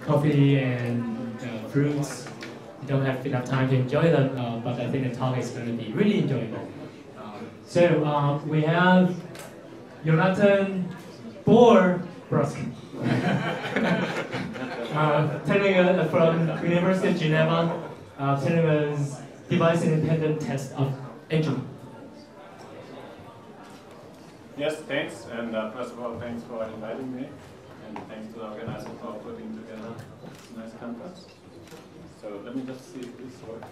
coffee and fruits. We don't have enough time to enjoy them, but I think the talk is going to be really enjoyable. So we have Jonatan Bohr Brask telling us from University of Geneva, telling us device-independent test of entropy. Yes, thanks. And first of all, thanks for inviting me. And thanks to the organizer for putting together this nice conference. So let me just see if this works.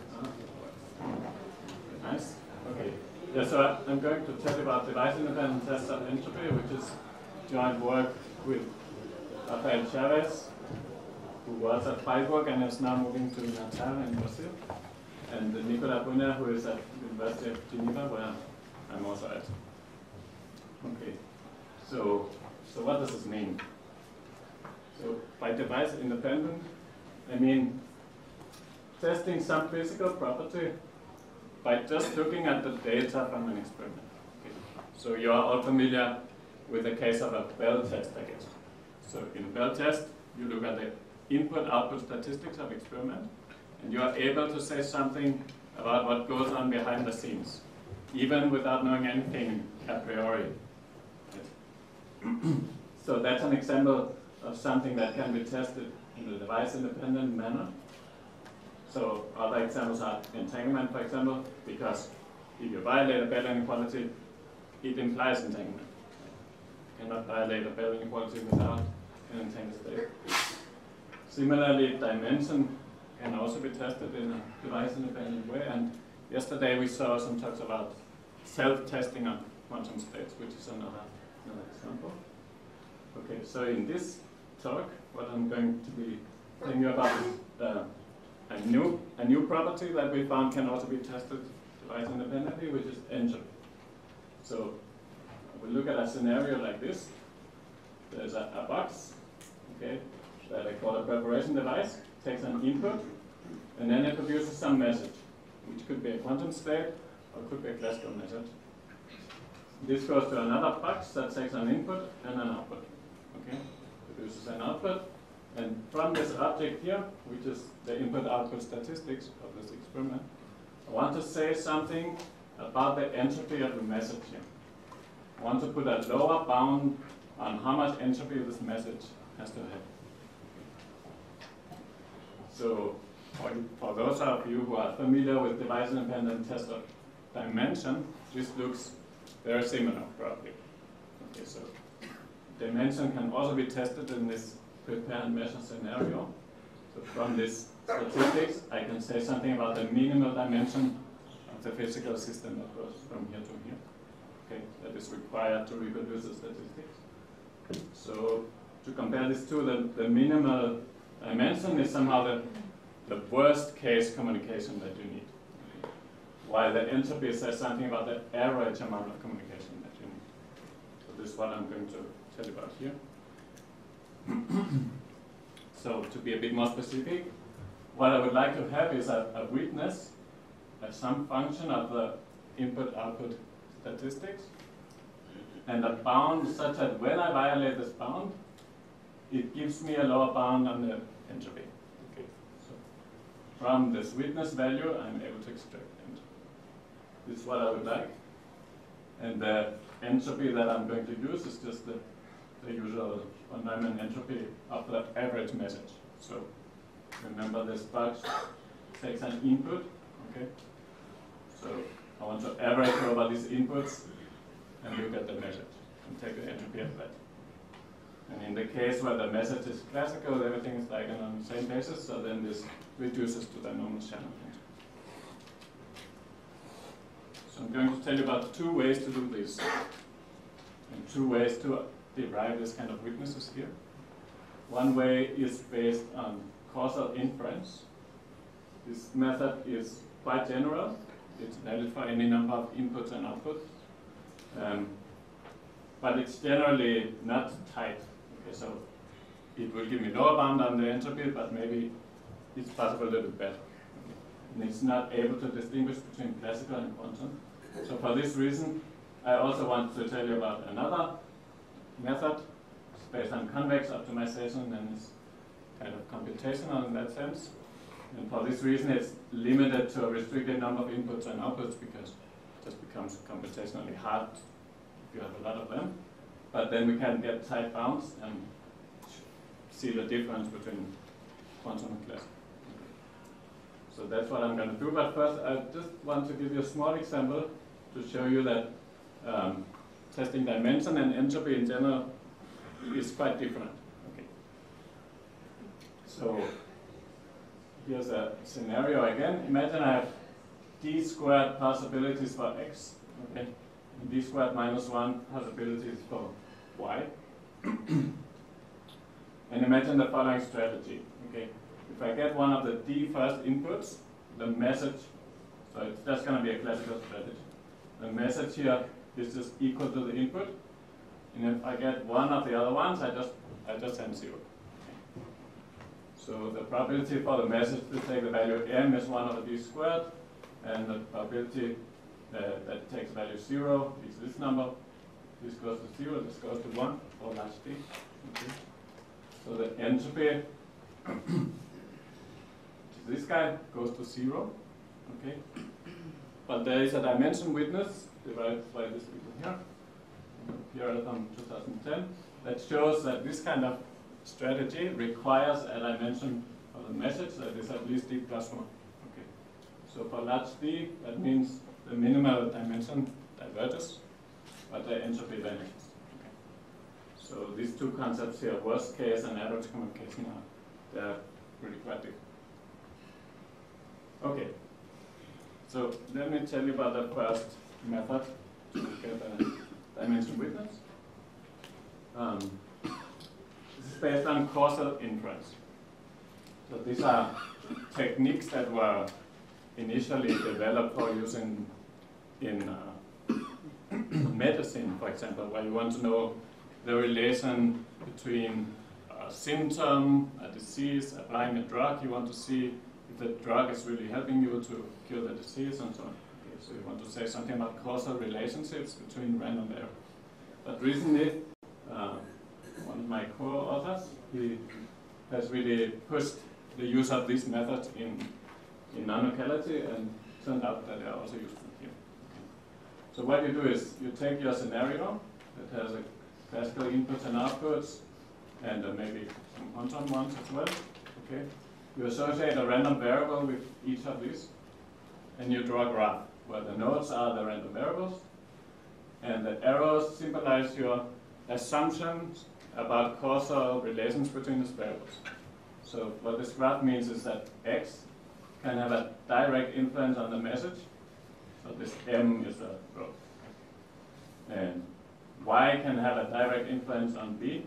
Nice. Okay. Yeah, so I'm going to tell you about device-independent tests of entropy, which is joint work with Rafael Chavez, who was at Freiburg and is now moving to Natal in Brazil, and Nicolas Brunner, who is at the University of Geneva, where I'm also at. Okay, so what does this mean? So by device independent, I mean testing some physical property by just looking at the data from an experiment. Okay. So you are all familiar with the case of a Bell test, I guess. So in a Bell test, you look at the input-output statistics of experiment, and you are able to say something about what goes on behind the scenes, even without knowing anything a priori. So that's an example of something that can be tested in a device-independent manner. So other examples are entanglement, for example, because if you violate a Bell inequality, it implies entanglement. You cannot violate a Bell inequality without an entangled state. Similarly, dimension can also be tested in a device-independent way. And yesterday we saw some talks about self-testing of quantum states, which is another example. Okay, so in this talk, what I'm going to be telling you about is a new property that we found can also be tested device independently, which is entropy. So we look at a scenario like this. There's a box, okay, that I call a preparation device, takes an input, and then it produces some message, which could be a quantum state or could be a classical message. This goes to another box that takes an input and an output. Okay, produces an output, and from this object here, which is the input-output statistics of this experiment, I want to say something about the entropy of the message here. I want to put a lower bound on how much entropy this message has to have. So, for those of you who are familiar with device-independent test of dimension, this looks very similar, probably. Okay, so dimension can also be tested in this prepare and measure scenario. So from this statistics, I can say something about the minimal dimension of the physical system that goes from here to here. Okay, that is required to reproduce the statistics. So to compare this to the minimal dimension is somehow the worst case communication that you need. Okay. While the entropy says something about the average amount of communication that you need. So this is what I'm going to tell you about here. So to be a bit more specific, what I would like to have is a witness as some function of the input-output statistics, and a bound such that when I violate this bound, it gives me a lower bound on the entropy. Okay. So from this witness value, I'm able to extract entropy. This is what I would like. And the entropy that I'm going to use is just the usual von Neumann entropy of the average message. So remember, this box takes an input. Okay. So I want to average over these inputs and look at the message and take the entropy of that. And in the case where the message is classical, everything is like on the same basis, so then this reduces to the normal channel entropy. So I'm going to tell you about two ways to do this, and two ways to derive this kind of witnesses here. One way is based on causal inference. This method is quite general. It's valid for any number of inputs and outputs. But it's generally not tight. Okay, so it will give me lower bound on the entropy, but maybe it's possible a little bit better. And it's not able to distinguish between classical and quantum. So for this reason, I also want to tell you about another method. It's based on convex optimization and is kind of computational in that sense. And for this reason, it's limited to a restricted number of inputs and outputs because it just becomes computationally hard if you have a lot of them. But then we can get tight bounds and see the difference between quantum and classical. So that's what I'm going to do. But first, I just want to give you a small example to show you that testing dimension and entropy in general is quite different. Okay. So here's a scenario again. Imagine I have d squared possibilities for x, okay, and d squared minus 1 possibilities for y. And imagine the following strategy. Okay, if I get one of the d first inputs, the message, so it's just going to be a classical strategy. The message here is just equal to the input, and if I get one of the other ones, I just send 0. Okay. So the probability for the message to take the value m is 1 over d squared, and the probability that it takes value 0 is this number. This goes to 0, this goes to 1 for large d. Okay. So the entropy, this guy goes to 0. Okay. But there is a dimension witness divided by this equal here from 2010, that shows that this kind of strategy requires a dimension of the message that is at least d plus 1. Okay. So for large d, that means the minimal dimension diverges, but the entropy vanishes. Okay. So these two concepts here, worst case and average communication, they're really quite different. Okay. So let me tell you about the first method to get a dimension witness. This is based on causal inference. So these are techniques that were initially developed for use in medicine, for example, where you want to know the relation between a symptom, a disease, applying a drug. You want to see if the drug is really helping you to cure the disease and so on. Okay, so you want to say something about causal relationships between random variables. But recently, one of my co-authors, he has really pushed the use of this method in non-locality, and turned out that they are also useful here. So what you do is you take your scenario that has a classical inputs and outputs, and maybe some quantum ones as well. Okay. You associate a random variable with each of these, and you draw a graph where the nodes are the random variables, and the arrows symbolize your assumptions about causal relations between these variables. So what this graph means is that x can have a direct influence on the message. So this m is a row. And y can have a direct influence on b,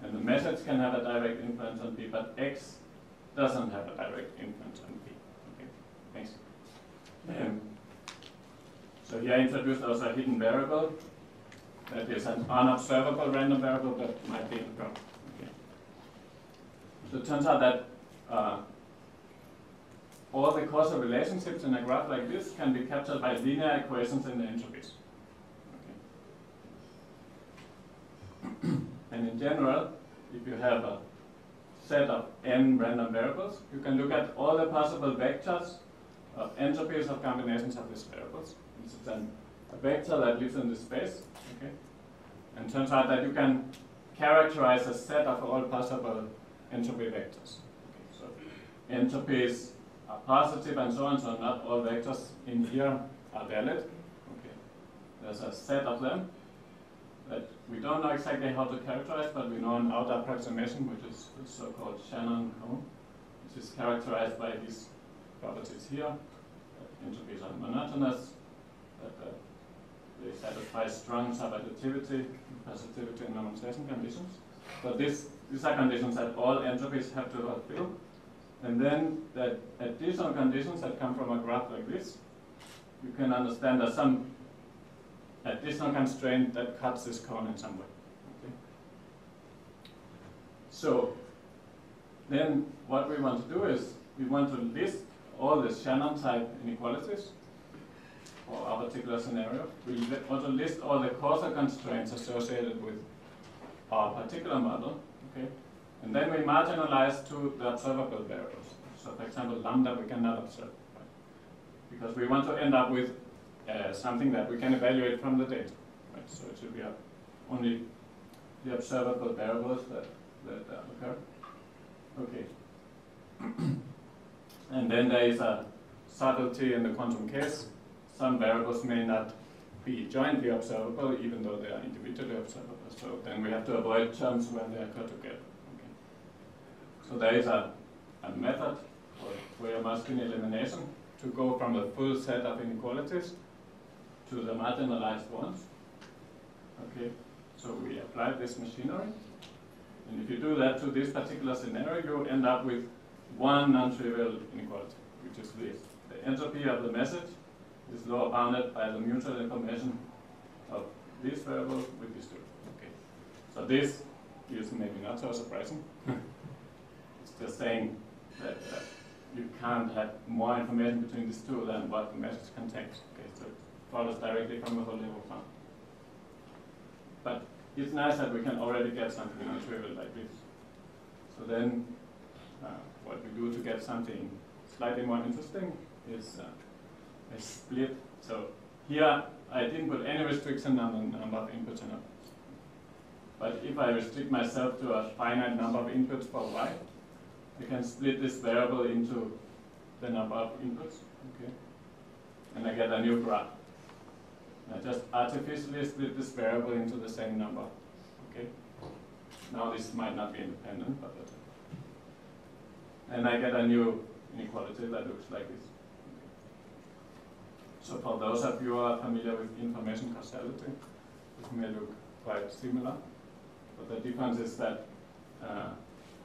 and the message can have a direct influence on b, but x doesn't have a direct influence on b. Okay, thanks. So here I introduced also a hidden variable that is an unobservable random variable that might be in the graph. Okay. So it turns out that all the causal relationships in a graph like this can be captured by linear equations in the entropies. Okay. And in general, if you have a set of n random variables, you can look at all the possible vectors of entropies of combinations of these variables. This is a vector that lives in this space. Okay. And it turns out that you can characterize a set of all possible entropy vectors. Okay. So entropies are positive and so on, so not all vectors in here are valid. Okay. There's a set of them that we don't know exactly how to characterize, but we know an outer approximation, which is the so-called Shannon cone, which is characterized by these properties here. Entropies are monotonous, that they satisfy strong subadditivity, positivity, and normalization conditions. So these are conditions that all entropies have to fulfill. And then the additional conditions that come from a graph like this, you can understand there's some additional constraint that cuts this cone in some way. Okay. So then what we want to do is we want to list all the Shannon type inequalities for our particular scenario. We want to list all the causal constraints associated with our particular model. Okay. And then we marginalize to the observable variables. So for example, lambda we cannot observe, right? Because we want to end up with something that we can evaluate from the data, right? So it should be only the observable variables that occur. Okay. And then there is a subtlety in the quantum case. Some variables may not be jointly observable, even though they are individually observable. So then we have to avoid terms when they occur together. Okay. So there is a method for Fourier-Moskvin elimination to go from a full set of inequalities to the marginalized ones. Okay. So we apply this machinery. And if you do that to this particular scenario, you end up with one non-trivial inequality, which is this. The entropy of the message is lower bounded by the mutual information of this variable with this two. Okay. So this is maybe not so surprising. It's just saying that you can't have more information between these two than what the message contains. Okay, so it follows directly from the whole level form. But it's nice that we can already get something non-trivial like this. So then what we do to get something slightly more interesting is a split. So here I didn't put any restriction on the number of inputs and outputs. But if I restrict myself to a finite number of inputs for y, I can split this variable into the number of inputs. Okay. And I get a new graph. I just artificially split this variable into the same number. Okay. Now this might not be independent, but and I get a new inequality that looks like this. Okay. So for those of you who are familiar with information causality, this may look quite similar. But the difference is that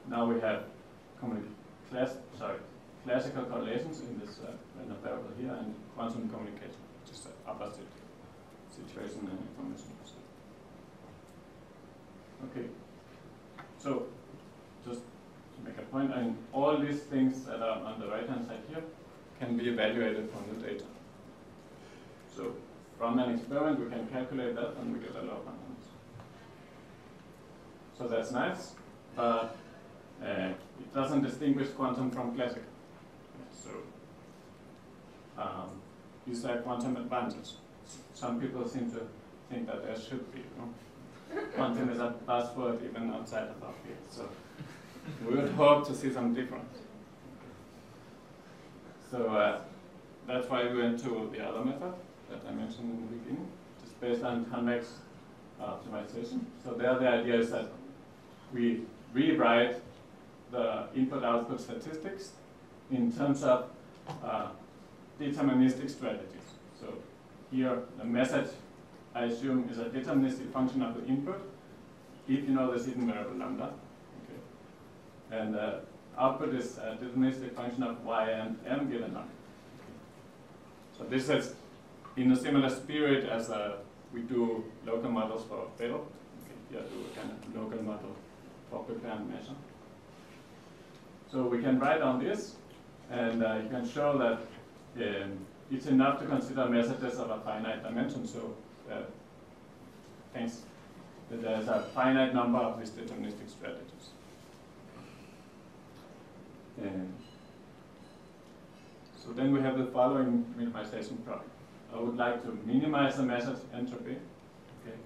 now we have classical correlations in this random variable here and quantum communication, which is the opposite situation in information causality. Okay. So just to make a point, and all these things that are on the right-hand side here can be evaluated from the data. So from an experiment, we can calculate that, and we get a lot of numbers. So that's nice, but it doesn't distinguish quantum from classical. So is there quantum advantage? Some people seem to think that there should be. You know? Quantum is a buzzword even outside of our field. So we would hope to see some difference. So that's why we went to the other method that I mentioned in the beginning. It's based on convex optimization. So there the idea is that we rewrite the input-output statistics in terms of deterministic strategies. So here the message, I assume, is a deterministic function of the input if you know the hidden variable lambda. Okay. And the output is a deterministic function of y and m given lambda. Okay. So this is in a similar spirit as we do local models for Bell. Okay. Here do a kind of local model for prepare and measure. So we can write on this, and you can show that it's enough to consider messages of a finite dimension. So thanks, that there's a finite number of these deterministic strategies. So then we have the following minimization problem. I would like to minimize the message entropy, okay,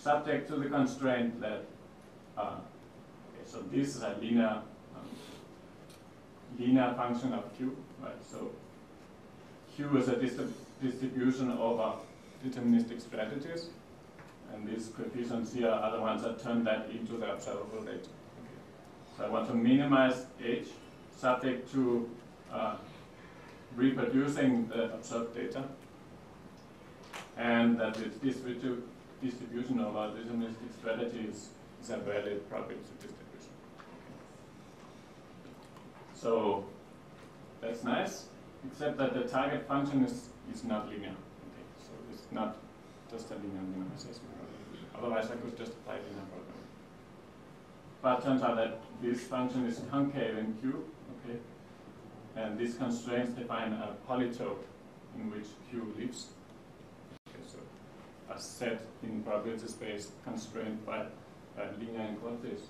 subject to the constraint that, okay, so this is a linear function of Q, right? So Q is a distribution over deterministic strategies, and these coefficients here are the ones that turn that into the observable data. Okay. So I want to minimize H subject to reproducing the observed data, and that this distribution over deterministic strategies is a valid probability distribution. So that's nice, except that the target function is not linear. Okay, so it's not just a linear minimization probability. Otherwise, I could just apply linear probability. But it turns out that this function is concave in Q, okay, and these constraints define a polytope in which Q lives. Okay, so a set in probability space constrained by linear inequalities.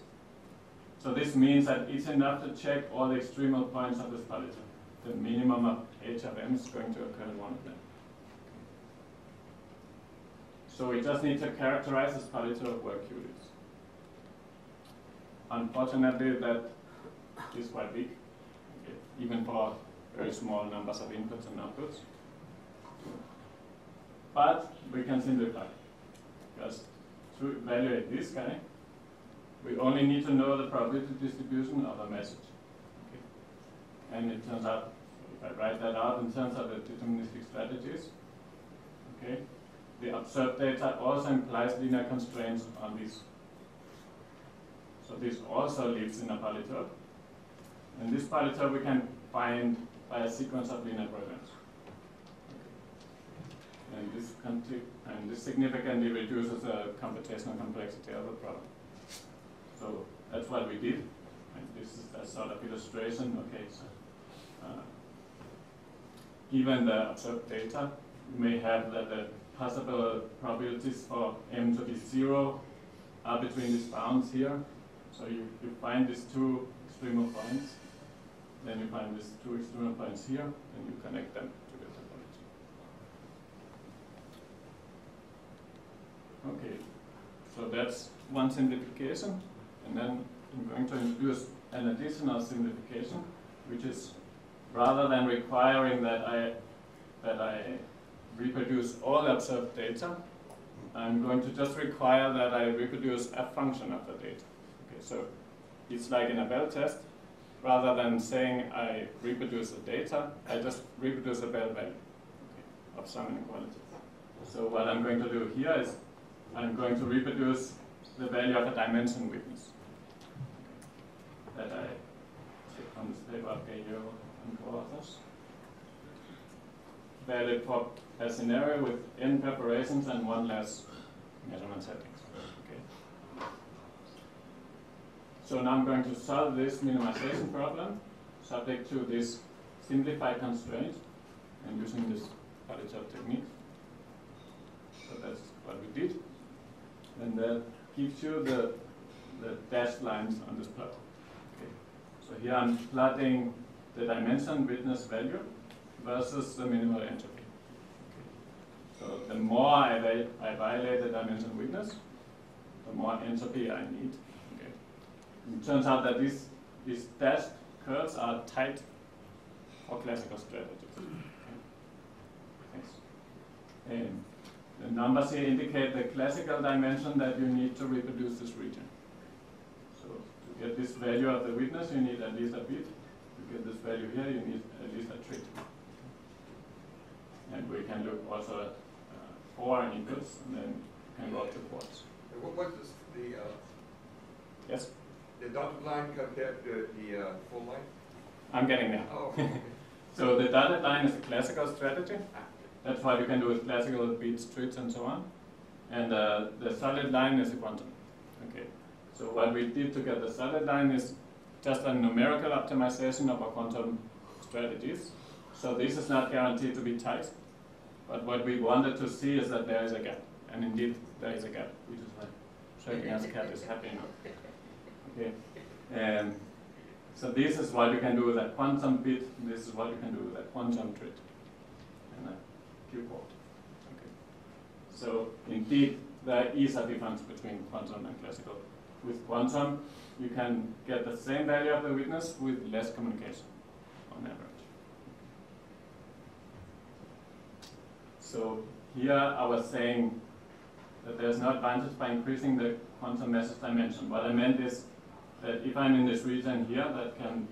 So this means that it's enough to check all the extremal points of this polytope. The minimum of h of m is going to occur in one of them. So we just need to characterize this polytope where Q is. Unfortunately, that is quite big, okay, even for very small numbers of inputs and outputs. But we can simplify, because to evaluate this guy, we only need to know the probability distribution of a message. Okay. And it turns out, if I write that out in terms of the deterministic strategies, okay, the observed data also implies linear constraints on this. So this also lives in a polytope. And this polytope we can find by a sequence of linear programs. Okay. And this significantly reduces the computational complexity of the problem. So that's what we did. And this is a sort of illustration. Okay, so given the observed data, you may have that the possible probabilities for m to be 0 are between these bounds here. So you find these two extremal points, then you find these two extremal points here, and you connect them to the topology. Okay, so that's one simplification, and then I'm going to introduce an additional simplification, which is rather than requiring that I reproduce all the observed data, I'm going to just require that I reproduce a function of the data. Okay, so it's like in a Bell test. Rather than saying I reproduce the data, I just reproduce a Bell value, okay, of some inequality. So what I'm going to do here is I'm going to reproduce the value of a dimension witness, okay, that I take from this paper of Gaillot and co-authors. Valid for a scenario with n preparations and one less measurement settings. Okay. So now I'm going to solve this minimization problem subject to this simplified constraint and using this polytope technique. So that's what we did. And that gives you the dashed lines on this plot. Okay. So here I'm plotting the dimension witness value versus the minimal entropy. Okay. So the more I violate the dimension witness, the more entropy I need. Okay. It turns out that these dashed curves are tight for classical strategies. Okay. And the numbers here indicate the classical dimension that you need to reproduce this region. So to get this value of the witness, you need at least a bit. To get this value here, you need at least a trig. And we can look also at 4 inputs, and then can go up to quartz. What is the yes? The dotted line compared to the full line? I'm getting there. Oh, okay. So the dotted line is a classical strategy. That's what you can do with classical beats, treats, and so on. And the solid line is a quantum. Okay. So what we did to get the solid line is just a numerical optimization of our quantum strategies. So this is not guaranteed to be tight. But what we wanted to see is that there is a gap. And indeed, there is a gap. We just like shaking as a cat is happy now. Okay. So this is what you can do with a quantum bit. This is what you can do with a quantum trig. And a Q-port. Okay. So indeed, there is a difference between quantum and classical. With quantum, you can get the same value of the witness with less communication on average. So here I was saying that there's no advantage by increasing the quantum message dimension. What I meant is that if I'm in this region here that can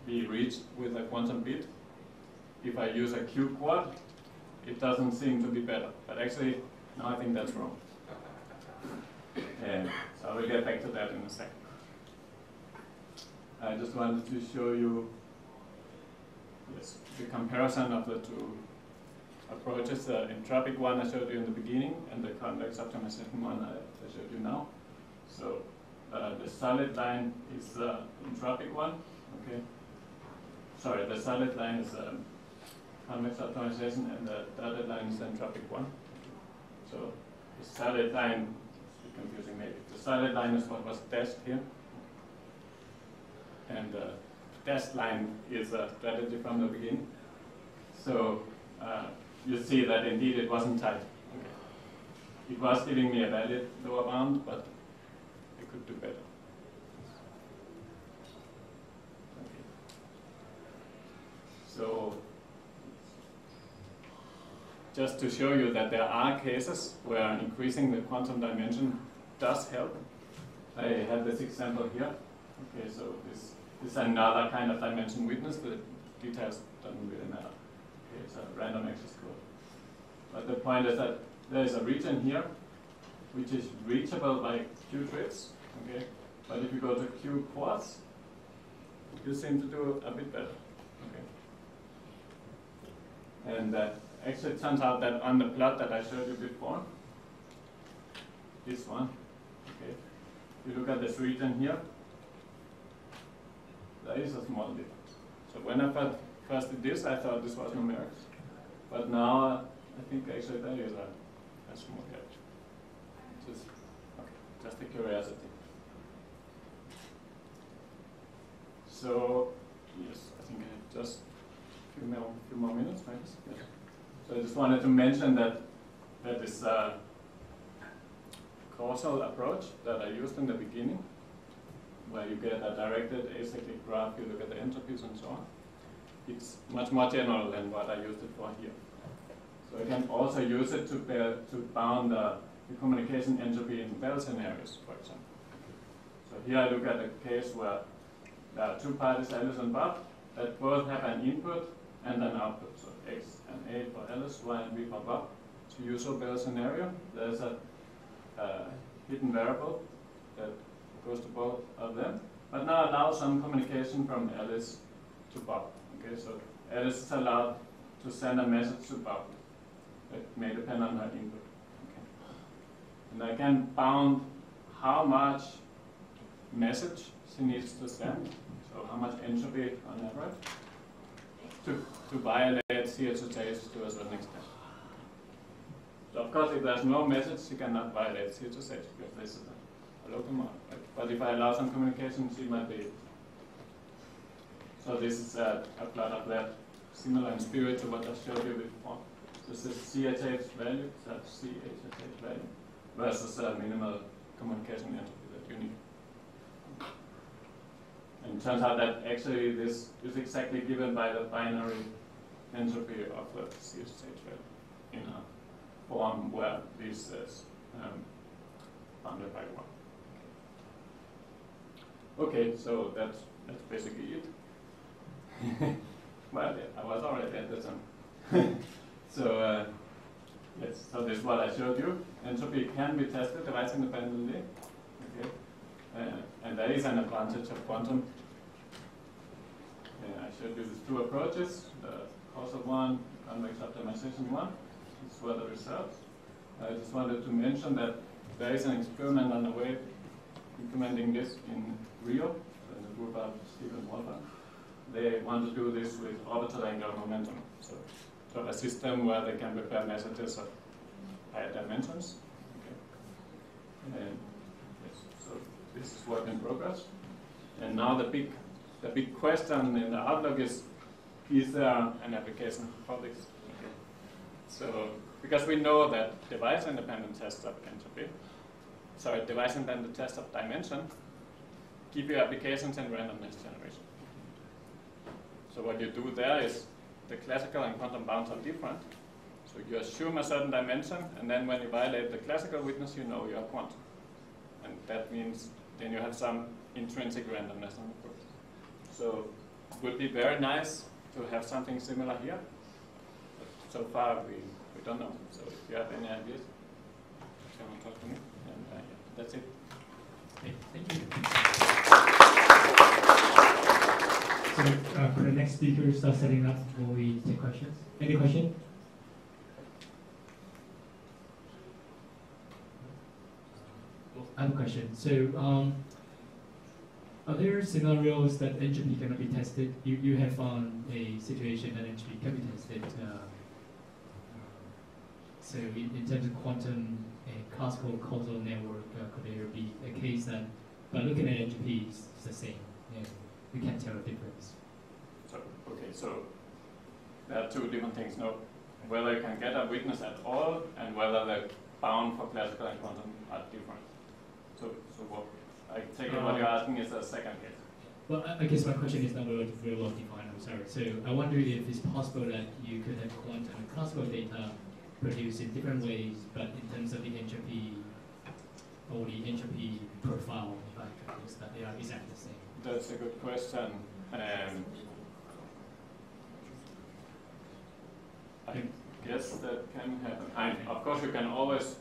be reached with a quantum bit, if I use a Q quad, it doesn't seem to be better. But actually, no, I think that's wrong. So I will get back to that in a second. I just wanted to show you the comparison of the two approaches, the entropic one I showed you in the beginning and the convex optimization one I showed you now. So the solid line is the entropic one. Okay. Sorry, the solid line is the convex optimization and the dotted line is the entropic one. So the solid line, it's confusing maybe. The solid line is what was dashed here. and the dashed line is a strategy from the beginning. So you see that indeed it wasn't tight. Okay. It was giving me a valid lower bound, but it could do better. Okay. So just to show you that there are cases where increasing the quantum dimension does help. I have this example here. Okay, so this is another kind of dimension witness. The details don't really matter. Okay, it's a random access code. But the point is that there is a region here which is reachable by Q trips. Okay, but if you go to Q quads, you seem to do a bit better. Okay, and actually, it turns out that on the plot that I showed you before, this one, okay, you look at this region here, there is a small difference. So when I first did this, I thought this was numerics. But now, I think actually there is a small gap. Just a curiosity. So, yes, I think I have just a few more minutes, maybe. Yes. So I just wanted to mention that this causal approach that I used in the beginning, where you get a directed acyclic graph, you look at the entropies and so on, it's much more general than what I used it for here. So I can also use it to bound the communication entropy in Bell scenarios, for example. So here I look at a case where there are two parties, Alice and Bob, that both have an input and an output. So X and A for Alice, Y and B for Bob. It's a usual Bell scenario. There's a hidden variable that goes to both of them, but now allows some communication from Alice to Bob. Okay, so Alice is allowed to send a message to Bob that may depend on her input. Okay. And I can bound how much message she needs to send, so how much entropy on average, to violate CHSH to a certain extent. So of course, if there's no message, she cannot violate CHSH because this is a local model. Right? But if I allow some communication, she might be. So this is a plot of that, similar in spirit to what I showed you before. This is CHH value, that's CHH value, versus a minimal communication entropy that you need. And it turns out that actually this is exactly given by the binary entropy of the CHH value in a form where this is bounded by 1. Okay, so that's basically it. Well, yeah, I was already at this one. So, yes, so this is what I showed you. Entropy can be tested device independently. Okay. And there is an advantage of quantum. I showed you these two approaches, the causal one, convex optimization one. These were the results. I just wanted to mention that there is an experiment underway implementing this in Rio, so in the group of Steve and Walter. They want to do this with orbital angular momentum. So have a system where they can prepare messages of higher dimensions. Okay. And yes, so this is work in progress. And now the big question in the outlook is there an application for this? Okay. So because we know that device-independent tests of entropy, device-independent tests of dimension give you applications in randomness generation. So what you do there is the classical and quantum bounds are different. So you assume a certain dimension, and then when you violate the classical witness, you know you are quantum. And that means then you have some intrinsic randomness on the proof. So it would be very nice to have something similar here. But so far, we don't know. So if you have any ideas, come and talk to me. And yeah, that's it. Okay, thank you. So for the next speaker, start setting up before we take questions. Any question? I have a question. So are there scenarios that entropy cannot be tested? You have a situation that entropy can be tested. So in terms of quantum classical causal network, could there be a case that by looking at entropy, it's the same? Yeah. you can't tell the difference. So, okay, so there are two different things. No, whether you can get a witness at all and whether the bound for classical and quantum are different. So what I take it what you're asking is a second case. Well, I guess my question is not very well defined, I'm sorry. So I wonder if it's possible that you could have quantum and classical data produced in different ways, but in terms of the entropy or the entropy profile of attributes, that they are exactly the same. That's a good question. I guess that can happen. Of course, you can always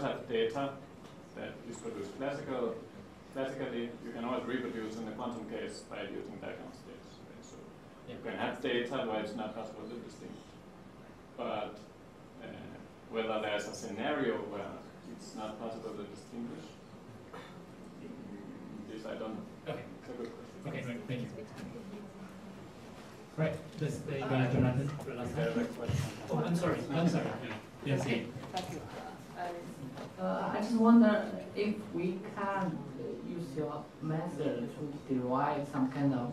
have data that is produced classically. You can always reproduce in the quantum case by using diagonal states. Right? So you can have data where it's not possible to distinguish. But whether there's a scenario where it's not possible to distinguish, this I don't know. Okay. It's a good question. Okay, right, thank you. Right, let's take Jonatan for the last time. Oh, I'm sorry. Yes, okay. Thank you. I just wonder if we can use your method to derive some kind of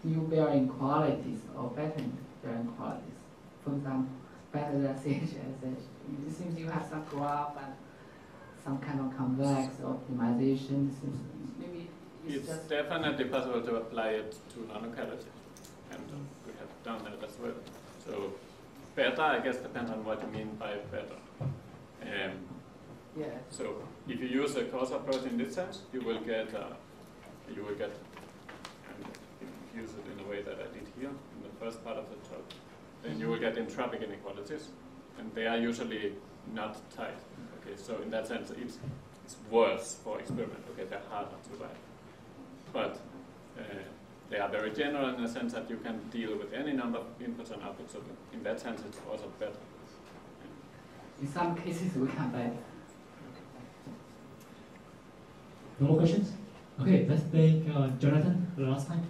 new bearing qualities or better bearing qualities. For example, better than CHSH. It seems you have some graph and some kind of convex optimization. Maybe it's definitely possible to apply it to non-locality, and we have done that as well. So better, I guess, depends on what you mean by better. Yeah. So if you use a coarse approach in this sense, you will get, and if you use it in the way that I did here in the first part of the talk, then you will get entropic inequalities, and they are usually not tight. Okay, so in that sense, it's worse for experiment. Okay, they're harder to write, but they are very general in the sense that you can deal with any number of inputs and outputs. So in that sense, it's also better. In some cases, we can better. No more questions? Okay, let's thank Jonatan for the last time.